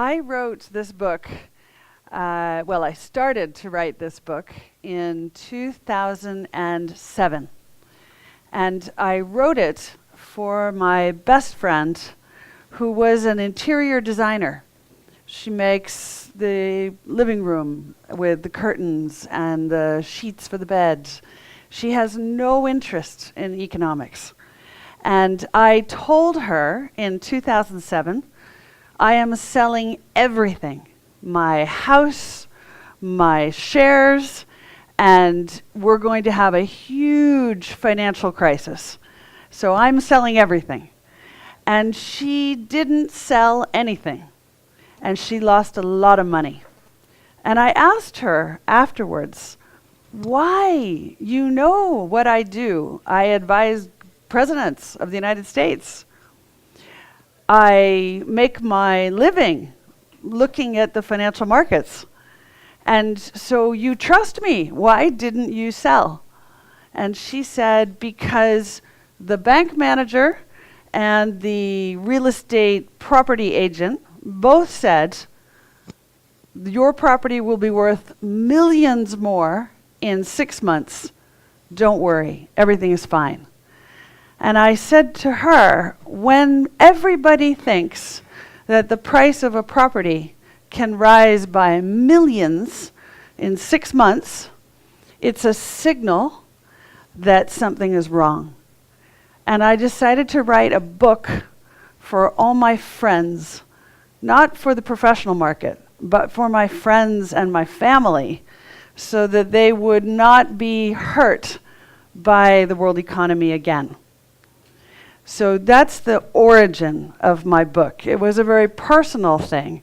I wrote this book, I started to write this book in 2007. And I wrote it for my best friend, who was an interior designer. She makes the living room with the curtains and the sheets for the bed. She has no interest in economics. And I told her in 2007, I am selling everything, my house, my shares, and we're going to have a huge financial crisis. So I'm selling everything. And she didn't sell anything. And she lost a lot of money. And I asked her afterwards, why? You know what I do. I advise presidents of the United States. I make my living looking at the financial markets. And so you trust me. Why didn't you sell? And she said, because the bank manager and the real estate property agent both said, your property will be worth millions more in 6 months. Don't worry, everything is fine. And I said to her, when everybody thinks that the price of a property can rise by millions in 6 months, it's a signal that something is wrong. And I decided to write a book for all my friends, not for the professional market, but for my friends and my family, so that they would not be hurt by the world economy again. So that's the origin of my book. It was a very personal thing.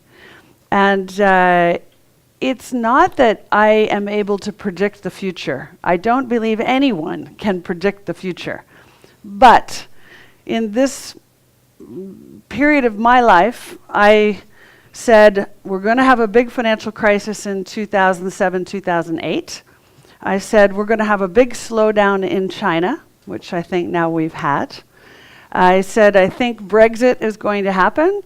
And it's not that I am able to predict the future. I don't believe anyone can predict the future. But in this period of my life, I said, we're going to have a big financial crisis in 2007, 2008. I said, we're going to have a big slowdown in China, which I think now we've had. I said, I think Brexit is going to happen.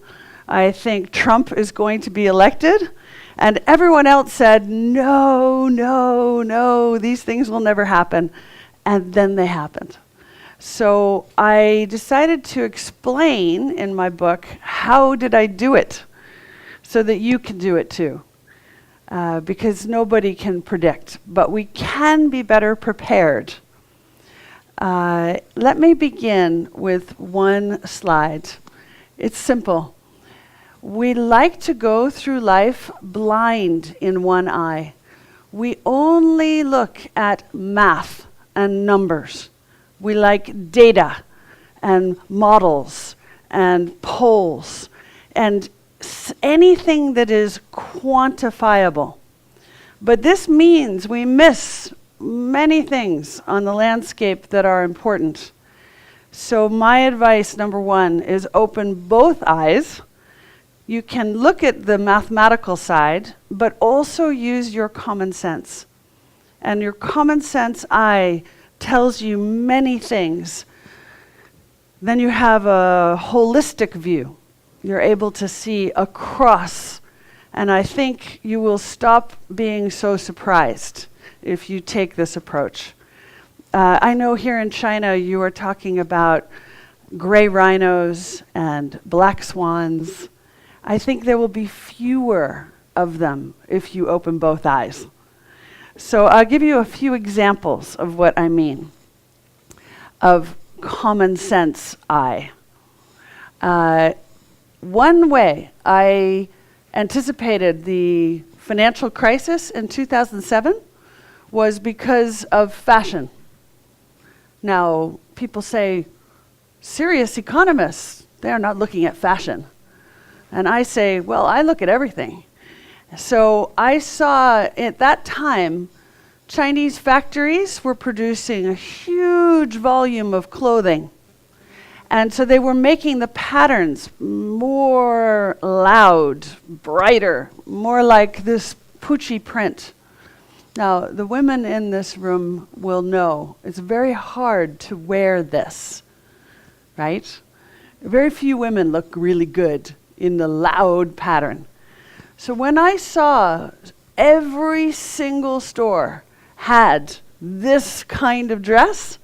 I think Trump is going to be elected. And everyone else said, no, no, no, these things will never happen. And then they happened. So I decided to explain in my book, how did I do it? So that you can do it too. Because nobody can predict, but we can be better prepared. Let me begin with one slide. It's simple. We like to go through life blind in one eye. We only look at math and numbers. We like data and models and polls and anything that is quantifiable. But this means we miss many things on the landscape that are important. So my advice, number one, is open both eyes. You can look at the mathematical side, but also use your common sense. And your common sense eye tells you many things. Then you have a holistic view. You're able to see across. And I think you will stop being so surprised if you take this approach. I know here in China you are talking about gray rhinos and black swans. I think there will be fewer of them if you open both eyes. So I'll give you a few examples of what I mean, of common sense eye. One way I anticipated the financial crisis in 2007 was because of fashion. Now, people say, serious economists, they're not looking at fashion. And I say, well, I look at everything. So I saw at that time, Chinese factories were producing a huge volume of clothing. And so they were making the patterns more loud, brighter, more like this Pucci print. Now, the women in this room will know it's very hard to wear this, right? Very few women look really good in the loud pattern. So when I saw every single store had this kind of dress,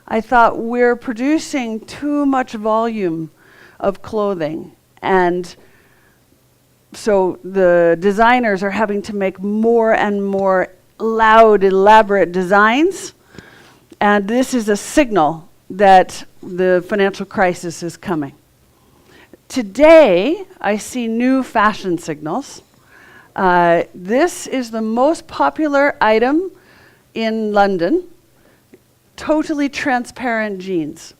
I thought we're producing too much volume of clothing. And so the designers are having to make more and more loud, elaborate designs. And this is a signal that the financial crisis is coming. Today, I see new fashion signals. This is the most popular item in London. Totally transparent jeans.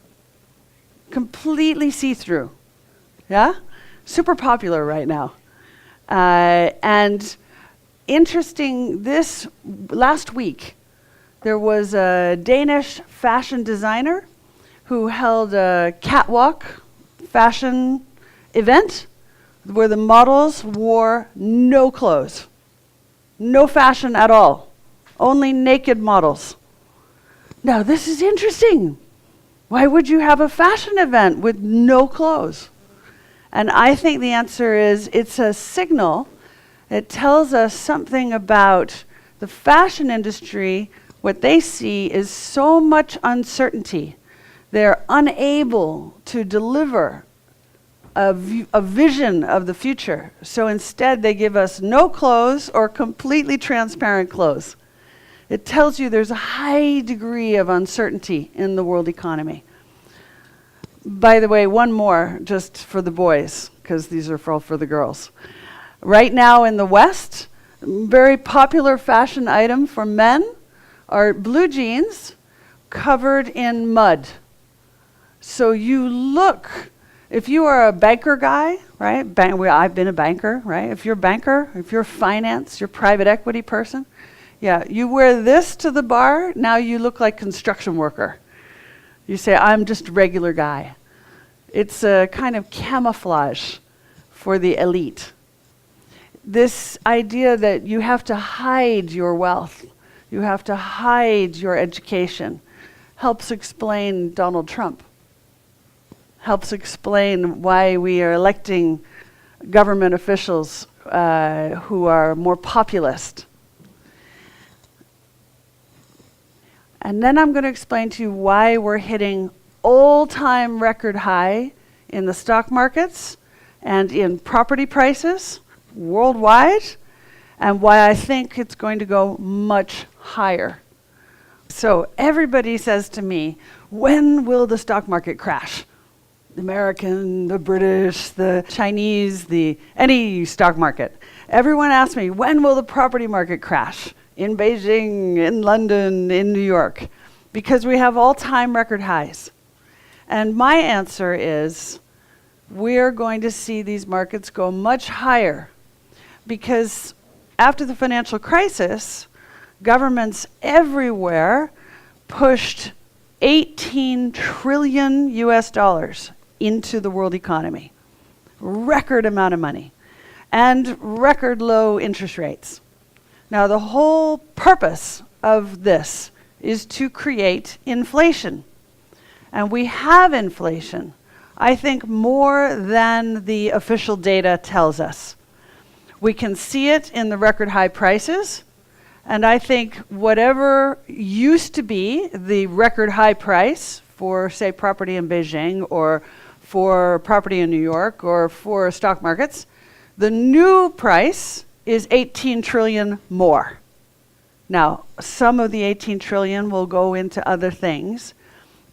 Completely see-through. Yeah? Super popular right now. And interesting, this last week, there was a Danish fashion designer who held a catwalk fashion event where the models wore no clothes, no fashion at all, only naked models. Now this is interesting. Why would you have a fashion event with no clothes? And I think the answer is it's a signal. It tells us something about the fashion industry. What they see is so much uncertainty. They're unable to deliver a vision of the future. So instead, they give us no clothes or completely transparent clothes. It tells you there's a high degree of uncertainty in the world economy. By the way, one more just for the boys, because these are all for the girls. Right now in the West, very popular fashion item for men are blue jeans covered in mud. So you look, if you are a banker guy, right? I've been a banker, right? If you're a banker, if you're finance, you're a private equity person, yeah, you wear this to the bar, now you look like construction worker. You say, I'm just a regular guy. It's a kind of camouflage for the elite. This idea that you have to hide your wealth, you have to hide your education, helps explain Donald Trump. Helps explain why we are electing government officials who are more populist. And then I'm going to explain to you why we're hitting all-time record high in the stock markets and in property prices worldwide, and why I think it's going to go much higher. So everybody says to me, when will the stock market crash? The American, the British, the Chinese, any stock market. Everyone asks me, when will the property market crash? In Beijing, in London, in New York. Because we have all-time record highs. And my answer is, we're going to see these markets go much higher. Because after the financial crisis, governments everywhere pushed 18 trillion US dollars into the world economy. Record amount of money. And record low interest rates. Now the whole purpose of this is to create inflation. And we have inflation, I think, more than the official data tells us. We can see it in the record high prices. And I think whatever used to be the record high price for, say, property in Beijing or for property in New York or for stock markets, the new price is 18 trillion more. Now, some of the 18 trillion will go into other things,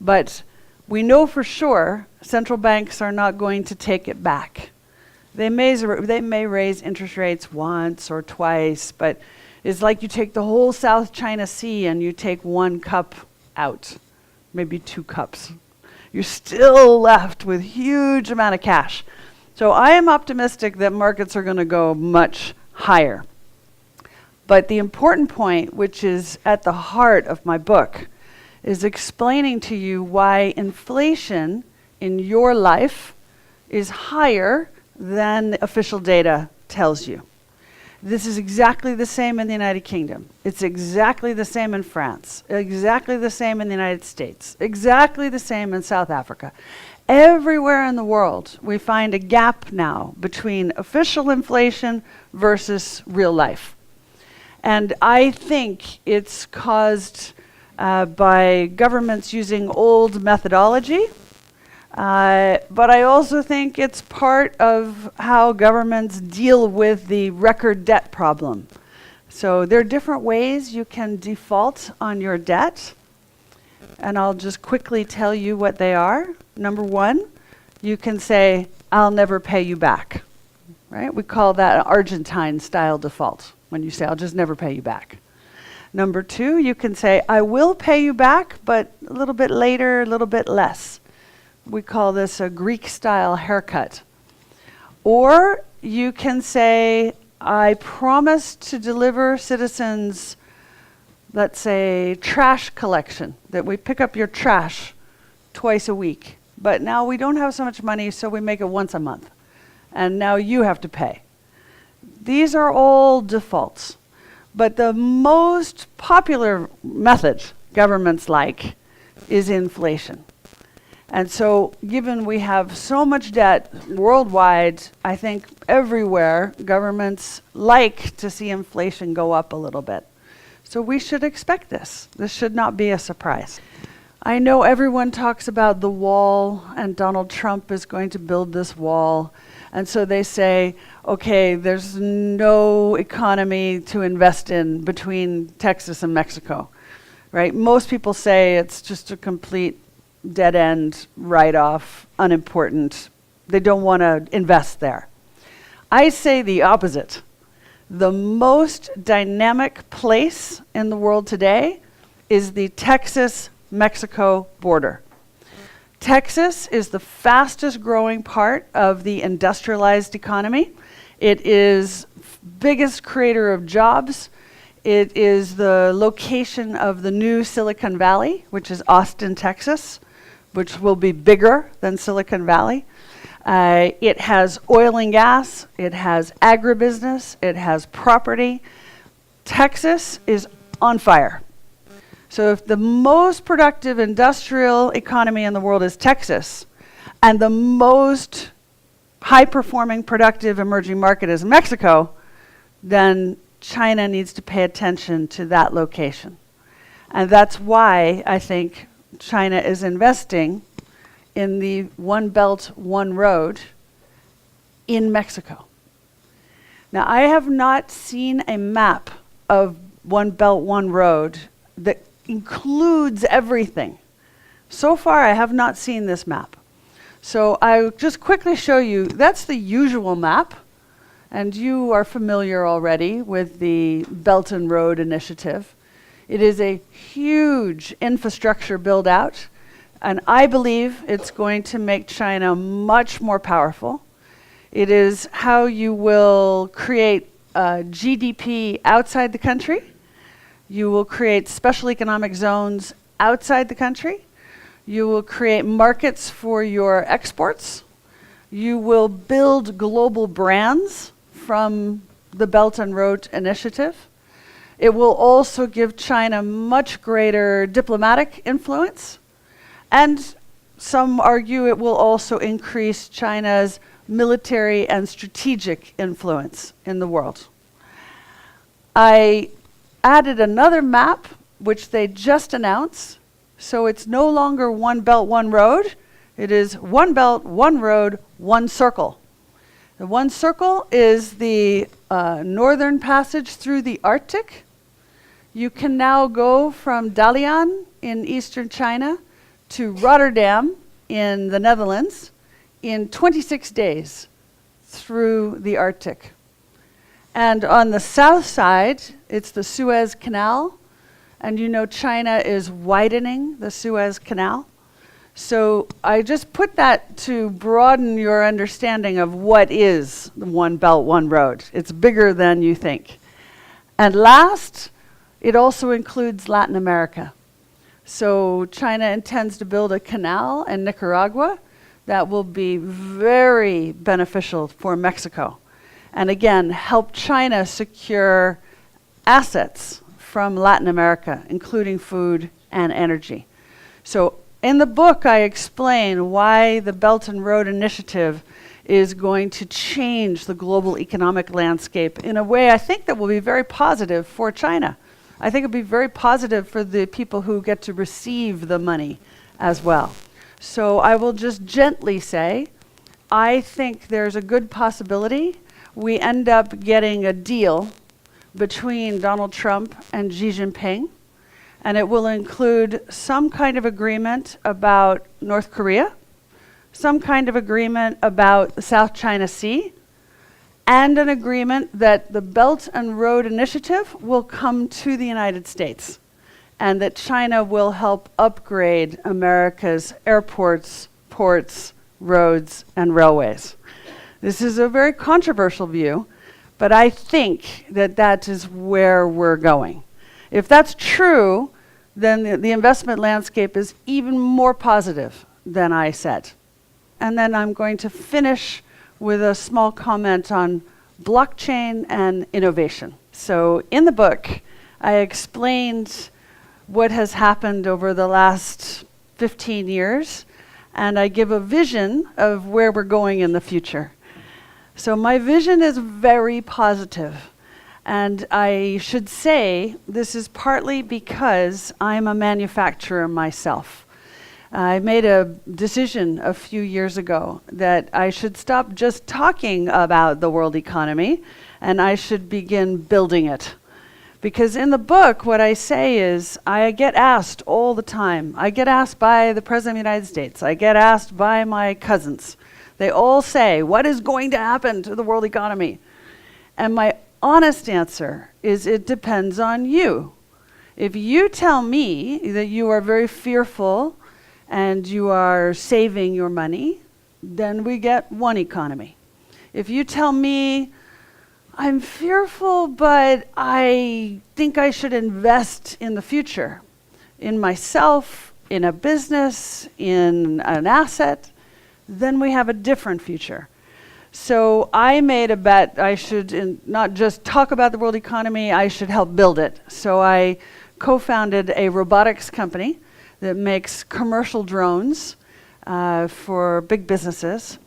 but we know for sure central banks are not going to take it back. They may raise interest rates once or twice, but it's like you take the whole South China Sea and you take one cup out, maybe 2 cups. You're still left with huge amount of cash. So I am optimistic that markets are going to go much higher. But the important point, which is at the heart of my book, is explaining to you why inflation in your life is higher than official data tells you. This is exactly the same in the United Kingdom. It's exactly the same in France. Exactly the same in the United States. Exactly the same in South Africa. Everywhere in the world, we find a gap now between official inflation versus real life. And I think it's caused by governments using old methodology. But I also think it's part of how governments deal with the record debt problem. So there are different ways you can default on your debt, and I'll just quickly tell you what they are. Number one, you can say, I'll never pay you back, right? We call that an Argentine-style default, when you say, I'll just never pay you back. Number two, you can say, I will pay you back, but a little bit later, a little bit less. We call this a Greek-style haircut. Or you can say, I promise to deliver citizens, let's say, trash collection, that we pick up your trash twice a week. But now we don't have so much money, so we make it once a month. And now you have to pay. These are all defaults. But the most popular method governments like is inflation. And so, given we have so much debt worldwide, I think everywhere governments like to see inflation go up a little bit. So we should expect this. This should not be a surprise. I know everyone talks about the wall, and Donald Trump is going to build this wall. And so they say, okay, there's no economy to invest in between Texas and Mexico, right? Most people say it's just a complete dead end, write-off, unimportant. They don't want to invest there. I say the opposite. The most dynamic place in the world today is the Texas-Mexico border. Texas is the fastest growing part of the industrialized economy. It is biggest creator of jobs. It is the location of the new Silicon Valley, which is Austin, Texas, which will be bigger than Silicon Valley. It has oil and gas, it has agribusiness, it has property. Texas is on fire. So if the most productive industrial economy in the world is Texas, and the most high-performing, productive emerging market is Mexico, then China needs to pay attention to that location. And that's why I think China is investing in the One Belt, One Road in Mexico. Now, I have not seen a map of One Belt, One Road that includes everything. So far, I have not seen this map. So I'll just quickly show you, that's the usual map, and you are familiar already with the Belt and Road Initiative. It is a huge infrastructure build out, and I believe it's going to make China much more powerful. It is how you will create GDP outside the country. You will create special economic zones outside the country. You will create markets for your exports. You will build global brands from the Belt and Road Initiative. It will also give China much greater diplomatic influence, and some argue it will also increase China's military and strategic influence in the world. I added another map, which they just announced, so it's no longer One Belt, One Road. It is One Belt, One Road, One Circle. The one circle is the northern passage through the Arctic. You can now go from Dalian in eastern China to Rotterdam in the Netherlands in 26 days through the Arctic. And on the south side, it's the Suez Canal. And you know China is widening the Suez Canal. So I just put that to broaden your understanding of what is the One Belt, One Road. It's bigger than you think. And last, it also includes Latin America. So China intends to build a canal in Nicaragua that will be very beneficial for Mexico. and again, help China secure assets from Latin America, including food and energy. So in the book, I explain why the Belt and Road Initiative is going to change the global economic landscape in a way I think that will be very positive for China. I think it'll be very positive for the people who get to receive the money as well. So I will just gently say, I think there's a good possibility we end up getting a deal between Donald Trump and Xi Jinping, and it will include some kind of agreement about North Korea, some kind of agreement about the South China Sea, and an agreement that the Belt and Road Initiative will come to the United States, and that China will help upgrade America's airports, ports, roads, and railways. This is a very controversial view, but I think that that is where we're going. If that's true, then the investment landscape is even more positive than I said. And then I'm going to finish with a small comment on blockchain and innovation. So in the book, I explained what has happened over the last 15 years, and I give a vision of where we're going in the future. So my vision is very positive. And I should say this is partly because I'm a manufacturer myself. I made a decision a few years ago that I should stop just talking about the world economy and I should begin building it. Because in the book, what I say is, I get asked all the time. I get asked by the President of the United States. I get asked by my cousins. They all say, what is going to happen to the world economy? And my honest answer is, it depends on you. If you tell me that you are very fearful and you are saving your money, then we get one economy. If you tell me, I'm fearful, but I think I should invest in the future, in myself, in a business, in an asset, then we have a different future. So I made a bet I should not just talk about the world economy, I should help build it. So I co-founded a robotics company that makes commercial drones for big businesses.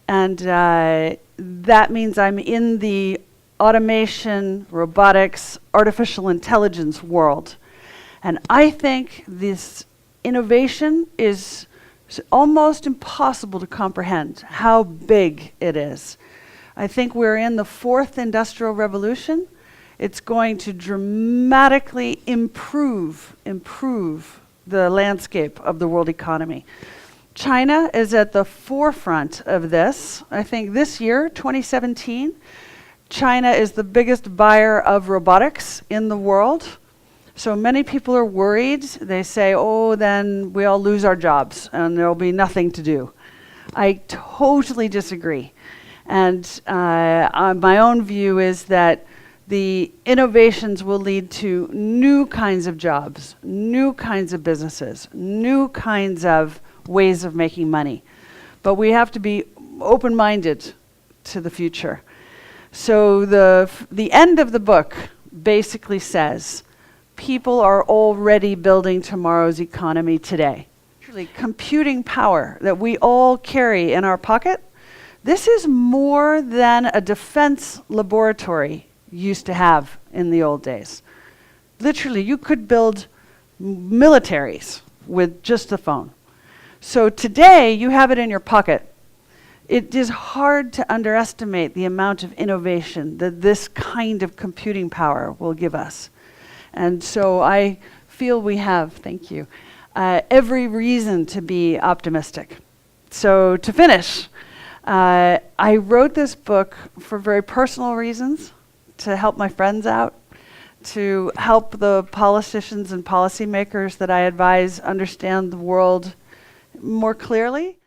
And that means I'm in the automation, robotics, artificial intelligence world. And I think this innovation is almost impossible to comprehend how big it is. I think we're in the fourth industrial revolution. It's going to dramatically improve the landscape of the world economy. China is at the forefront of this. I think this year, 2017, China is the biggest buyer of robotics in the world. So many people are worried. They say, oh, then we all lose our jobs and there'll be nothing to do. I totally disagree. And my own view is that the innovations will lead to new kinds of jobs, new kinds of businesses, new kinds of ways of making money. But we have to be open-minded to the future. So the end of the book basically says, people are already building tomorrow's economy today. Actually, computing power that we all carry in our pocket, this is more than a defense laboratory used to have in the old days. Literally, you could build militaries with just the phone. So today, you have it in your pocket. It is hard to underestimate the amount of innovation that this kind of computing power will give us. And so I feel we have, thank you, every reason to be optimistic. So to finish, I wrote this book for very personal reasons, to help my friends out, to help the politicians and policymakers that I advise understand the world more clearly.